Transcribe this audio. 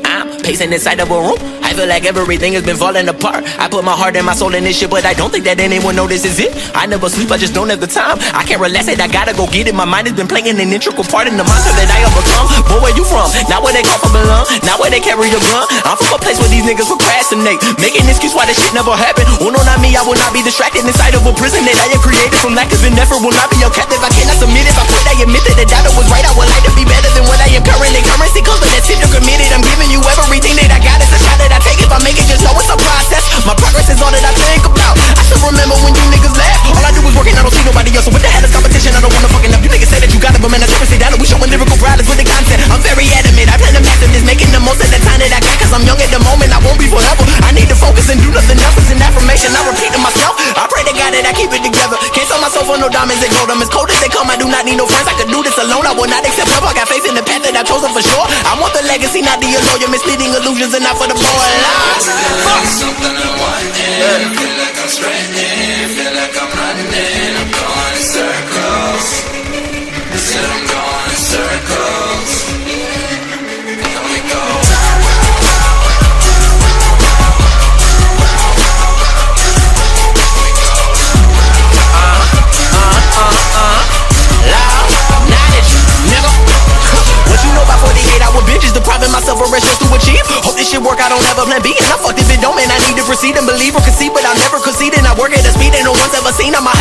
I'm pacing inside of a room. I feel like everything has been falling apart. I put my heart and my soul in this shit, but I don't think that anyone notices it. I never sleep, I just don't have the time. I can't relax it, I gotta go get it. My mind has been playing an integral part in the monster that I overcome. Boy, where you from? Not where they call for belong. Not where they carry a gun. I'm from a place where these niggas procrastinate, making excuse why this shit never happened. Oh no, not me, I will not be distracted inside of a prison that I am created from lack of an effort. Will not be your captive, I cannot submit. If I quit, I admit that the data was right. I would like to be better than what I am currently. Currency comes with that shit, you're committed. I'm giving you everything that I got. It's a shot that I take. If I make it, just know it's a process. My progress is all that I think about. I still remember when you niggas laughed. All I do is work and I don't see nobody else. So what the hell is competition? I don't wanna fucking up. You niggas say that you got it, but man, I never say that. We showing lyrical prowess with the content. I'm very adamant. I plan to master this, making the most of the time that I got. Cause I'm young at the moment, I won't be forever. I need to focus and do nothing else. It's an affirmation, I repeat to myself. I pray to God that I keep it together. Can't sell myself for no diamonds and gold. I'm as cold as they come, I do not need no friends. I could do this alone, I will not accept help. I got faith in the path that I've chosen for sure. I want the legacy, not the allure. Misleading illusions and not for the boy. Something I want, and feel like I'm straining, feel like I'm running, I'm going in circles. I said I'm going in circles. Here we go. What you know about 48-hour binges, depriving myself of rest just to achieve. Hope this shit work, I don't have a plan B. And I fucked if it don't, man, I need to proceed and believe or concede, but I'll never concede. And I work at a speed that no one's ever seen. I'm a